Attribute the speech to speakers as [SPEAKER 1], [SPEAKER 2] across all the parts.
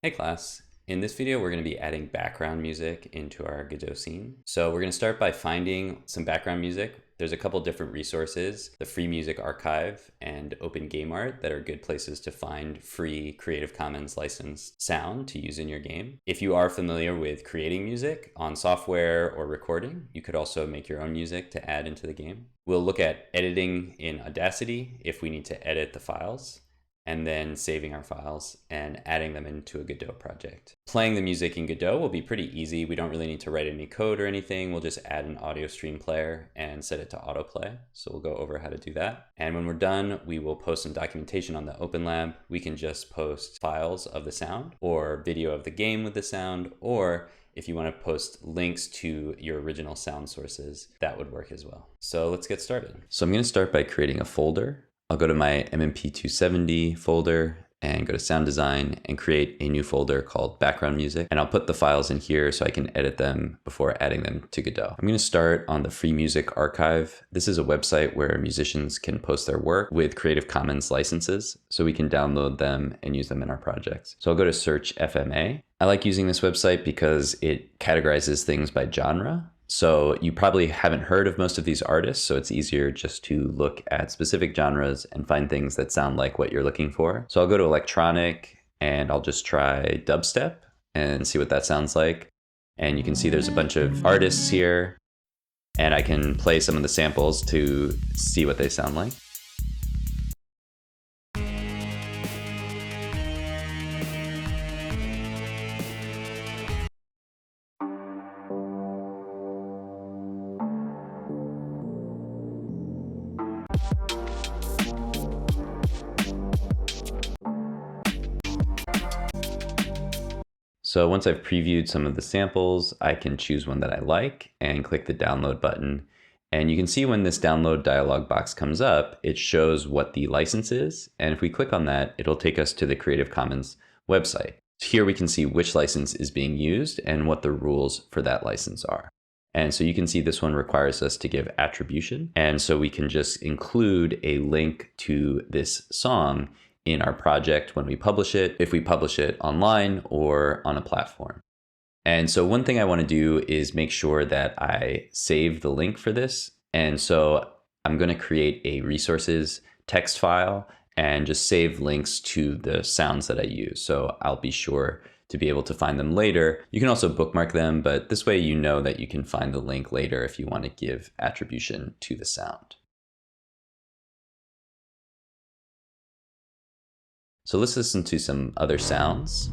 [SPEAKER 1] Hey class, in this video we're going to be adding background music into our Godot scene. So we're going to start by finding some background music. There's a couple different resources, the Free Music Archive and Open Game Art, that are good places to find free Creative Commons licensed sound to use in your game. If you are familiar with creating music on software or recording, you could also make your own music to add into the game. We'll look at editing in Audacity if we need to edit the files, and then saving our files and adding them into a Godot project. Playing the music in Godot will be pretty easy. We don't really need to write any code or anything. We'll just add an audio stream player and set it to autoplay. So we'll go over how to do that. And when we're done, we will post some documentation on the Open Lab. We can just post files of the sound or video of the game with the sound, or if you want to post links to your original sound sources, that would work as well. So let's get started. So I'm going to start by creating a folder. I'll go to my MMP 270 folder and go to sound design and create a new folder called background music. And I'll put the files in here so I can edit them before adding them to Godot. I'm going to start on the Free Music Archive. This is a website where musicians can post their work with Creative Commons licenses, so we can download them and use them in our projects. So I'll go to search FMA. I like using this website because it categorizes things by genre. So you probably haven't heard of most of these artists, so it's easier just to look at specific genres and find things that sound like what you're looking for. So I'll go to electronic and I'll just try dubstep and see what that sounds like. And you can see there's a bunch of artists here, and I can play some of the samples to see what they sound like. So once I've previewed some of the samples, I can choose one that I like and click the download button. And you can see when this download dialog box comes up, it shows what the license is. And if we click on that, it'll take us to the Creative Commons website. Here we can see which license is being used and what the rules for that license are. And so you can see this one requires us to give attribution. And so we can just include a link to this song in our project when we publish it, if we publish it online or on a platform. And so one thing I want to do is make sure that I save the link for this. And so I'm going to create a resources text file and just save links to the sounds that I use. So I'll be sure to be able to find them later. You can also bookmark them, but this way you know that you can find the link later if you want to give attribution to the sound. So let's listen to some other sounds.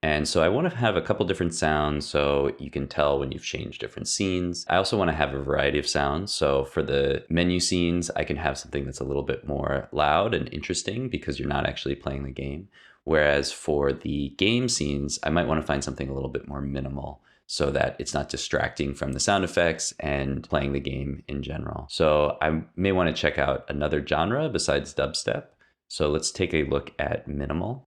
[SPEAKER 1] And so I want to have a couple different sounds so you can tell when you've changed different scenes. I also want to have a variety of sounds. So for the menu scenes, I can have something that's a little bit more loud and interesting because you're not actually playing the game. Whereas for the game scenes, I might want to find something a little bit more minimal so that it's not distracting from the sound effects and playing the game in general. So I may want to check out another genre besides dubstep. So let's take a look at minimal.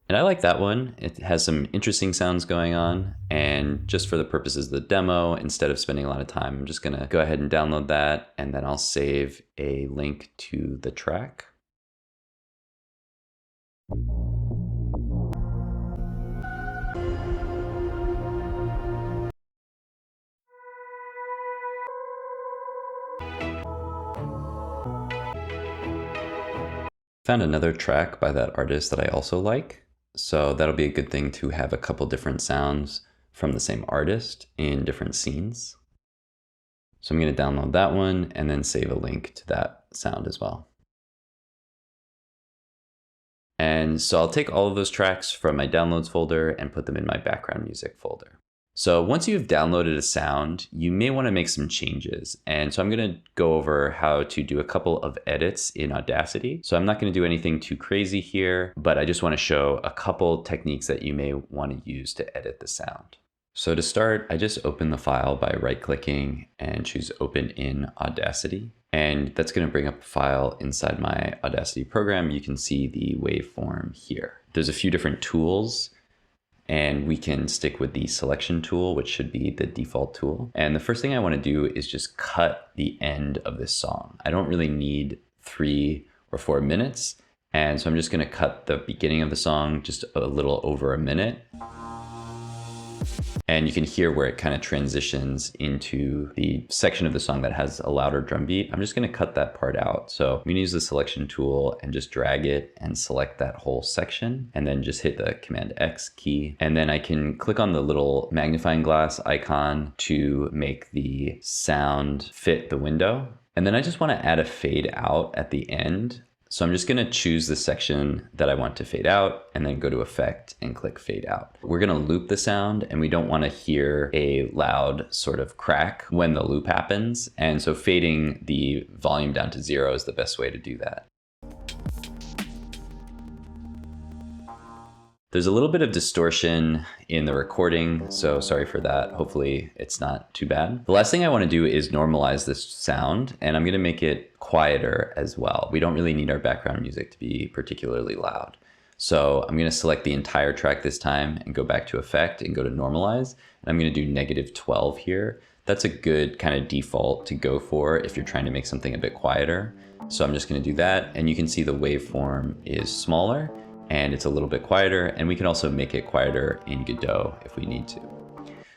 [SPEAKER 1] And I like that one. It has some interesting sounds going on. And just for the purposes of the demo, instead of spending a lot of time, I'm just gonna go ahead and download that, and then I'll save a link to the track. Found another track by that artist that I also like. So that'll be a good thing to have a couple different sounds from the same artist in different scenes. So I'm going to download that one and then save a link to that sound as well. And so I'll take all of those tracks from my downloads folder and put them in my background music folder. So once you've downloaded a sound, you may want to make some changes. And so I'm going to go over how to do a couple of edits in Audacity. So I'm not going to do anything too crazy here, but I just want to show a couple techniques that you may want to use to edit the sound. So to start, I just open the file by right-clicking and choose Open in Audacity. And that's going to bring up a file inside my Audacity program. You can see the waveform here. There's a few different tools, and we can stick with the selection tool, which should be the default tool. And the first thing I want to do is just cut the end of this song. I don't really need 3 or 4 minutes. And so I'm just going to cut the beginning of the song just a little over a minute. And you can hear where it kind of transitions into the section of the song that has a louder drum beat. I'm just going to cut that part out. So I'm going to use the selection tool and just drag it and select that whole section, and then just hit the Command X key. And then I can click on the little magnifying glass icon to make the sound fit the window. And then I just want to add a fade out at the end. So I'm just going to choose the section that I want to fade out and then go to Effect and click Fade Out. We're going to loop the sound, and we don't want to hear a loud sort of crack when the loop happens. And so fading the volume down to 0 is the best way to do that. There's a little bit of distortion in the recording, so sorry for that. Hopefully it's not too bad. The last thing I want to do is normalize this sound, and I'm going to make it quieter as well. We don't really need our background music to be particularly loud. So I'm going to select the entire track this time and go back to Effect and go to Normalize. And I'm going to do -12 here. That's a good kind of default to go for if you're trying to make something a bit quieter. So I'm just going to do that, and you can see the waveform is smaller and it's a little bit quieter, and we can also make it quieter in Godot if we need to.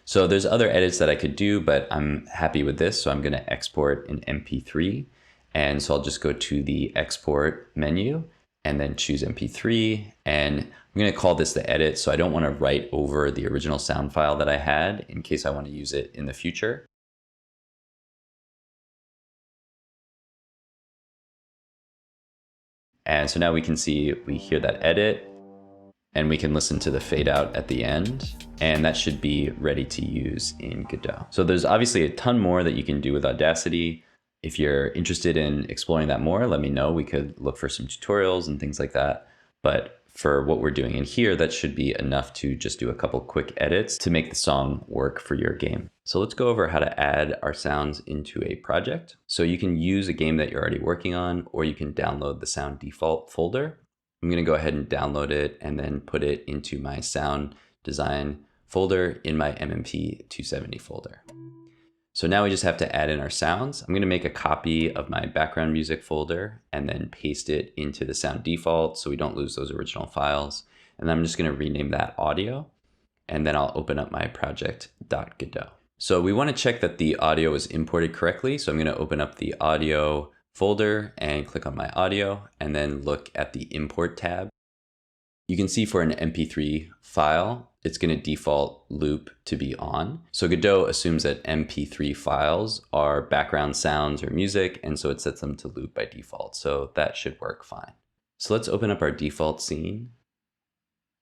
[SPEAKER 1] So there's other edits that I could do, but I'm happy with this. So I'm going to export an MP3. And so I'll just go to the export menu and then choose MP3. And I'm going to call this the edit. So I don't want to write over the original sound file that I had in case I want to use it in the future. And so now we can see, we hear that edit, and we can listen to the fade out at the end, and that should be ready to use in Godot. So there's obviously a ton more that you can do with Audacity. If you're interested in exploring that more, let me know. We could look for some tutorials and things like that. But for what we're doing in here, that should be enough to just do a couple quick edits to make the song work for your game. So let's go over how to add our sounds into a project. So you can use a game that you're already working on, or you can download the sound default folder. I'm going to go ahead and download it and then put it into my sound design folder in my MMP 270 folder. So now we just have to add in our sounds. I'm going to make a copy of my background music folder and then paste it into the sound default so we don't lose those original files. And then I'm just going to rename that audio, and then I'll open up my project.godot. So we want to check that the audio is imported correctly. So I'm going to open up the audio folder and click on my audio and then look at the import tab. You can see for an MP3 file, it's going to default loop to be on. So Godot assumes that MP3 files are background sounds or music, and so it sets them to loop by default. So that should work fine. So let's open up our default scene,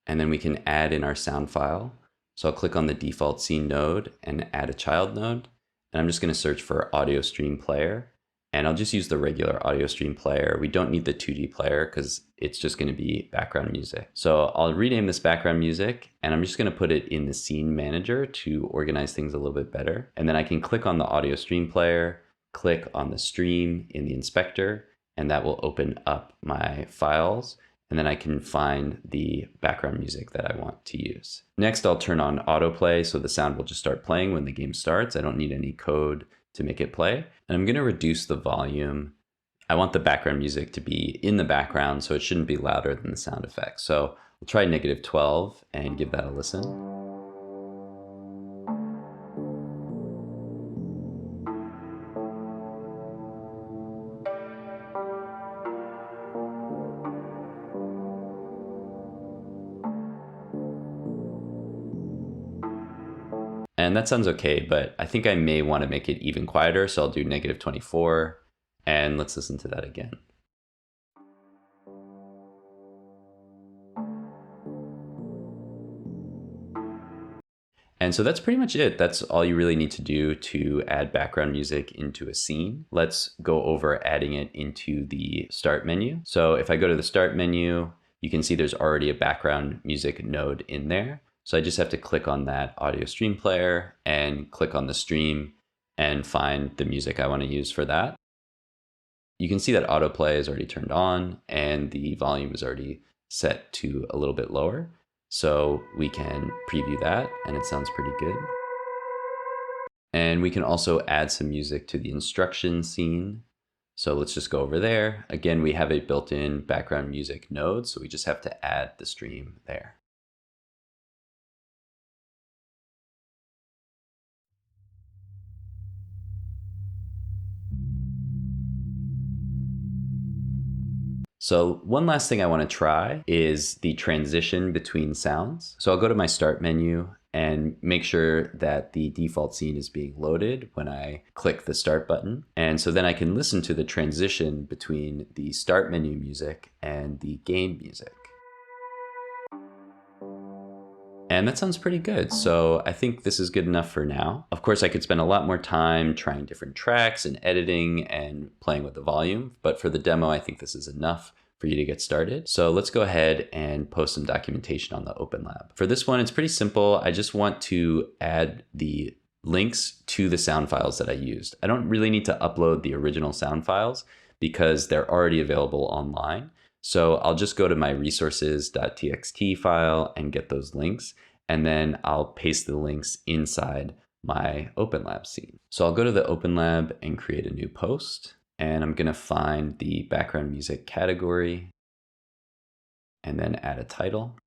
[SPEAKER 1] and then we can add in our sound file. So I'll click on the default scene node and add a child node. And I'm just going to search for audio stream player. And I'll just use the regular audio stream player. We don't need the 2D player because it's just going to be background music. So I'll rename this background music, and I'm just going to put it in the scene manager to organize things a little bit better. And then I can click on the audio stream player, click on the stream in the inspector, and that will open up my files. And then I can find the background music that I want to use. Next, I'll turn on autoplay, so the sound will just start playing when the game starts. I don't need any code to make it play. And I'm going to reduce the volume. I want the background music to be in the background, so it shouldn't be louder than the sound effects. So we'll try -12 and give that a listen. And that sounds okay, but I think I may want to make it even quieter. So I'll do -24, and let's listen to that again. And so that's pretty much it. That's all you really need to do to add background music into a scene. Let's go over adding it into the start menu. So if I go to the start menu, you can see there's already a background music node in there. So I just have to click on that audio stream player and click on the stream and find the music I want to use for that. You can see that autoplay is already turned on and the volume is already set to a little bit lower. So we can preview that and it sounds pretty good. And we can also add some music to the instruction scene. So let's just go over there. Again, we have a built-in background music node, so we just have to add the stream there. So one last thing I want to try is the transition between sounds. So I'll go to my start menu and make sure that the default scene is being loaded when I click the start button. And so then I can listen to the transition between the start menu music and the game music. And that sounds pretty good. So I think this is good enough for now. Of course, I could spend a lot more time trying different tracks and editing and playing with the volume, but for the demo, I think this is enough for you to get started. So let's go ahead and post some documentation on the Open Lab. For this one, it's pretty simple. I just want to add the links to the sound files that I used. I don't really need to upload the original sound files because they're already available online. So I'll just go to my resources.txt file and get those links, and then I'll paste the links inside my Open Lab scene. So I'll go to the Open Lab and create a new post, and I'm gonna find the background music category and then add a title.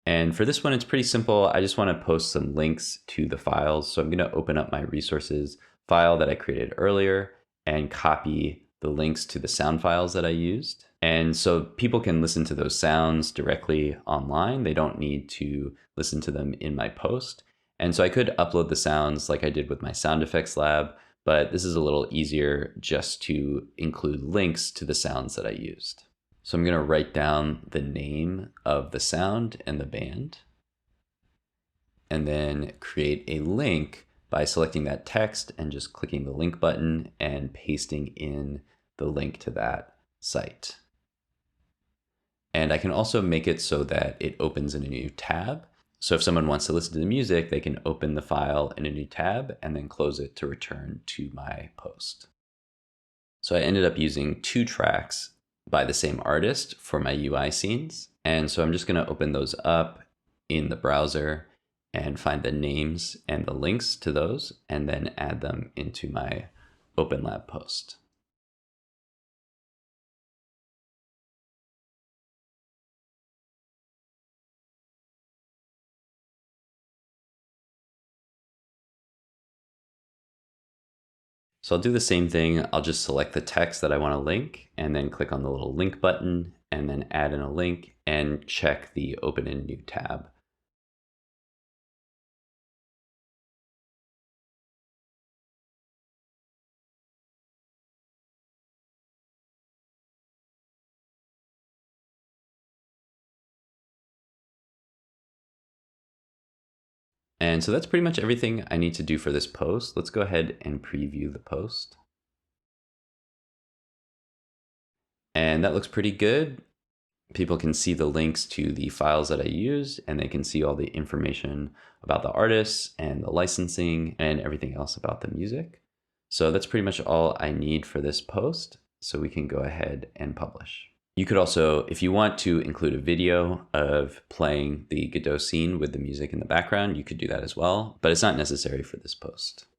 [SPEAKER 1] And for this one, it's pretty simple. I just wanna post some links to the files. So I'm gonna open up my resources file that I created earlier and copy the links to the sound files that I used. And so people can listen to those sounds directly online. They don't need to listen to them in my post. And so I could upload the sounds like I did with my sound effects lab, but this is a little easier just to include links to the sounds that I used. So I'm gonna write down the name of the sound and the band, and then create a link by selecting that text and just clicking the link button and pasting in the link to that site. And I can also make it so that it opens in a new tab. So if someone wants to listen to the music, they can open the file in a new tab and then close it to return to my post. So I ended up using 2 tracks by the same artist for my UI scenes. And so I'm just gonna open those up in the browser and find the names and the links to those, and then add them into my Open Lab post. So I'll do the same thing. I'll just select the text that I want to link and then click on the little link button and then add in a link and check the open in new tab. And so that's pretty much everything I need to do for this post. Let's go ahead and preview the post. And that looks pretty good. People can see the links to the files that I use, and they can see all the information about the artists and the licensing and everything else about the music. So that's pretty much all I need for this post. So we can go ahead and publish. You could also, if you want to include a video of playing the Godot scene with the music in the background, you could do that as well, but it's not necessary for this post.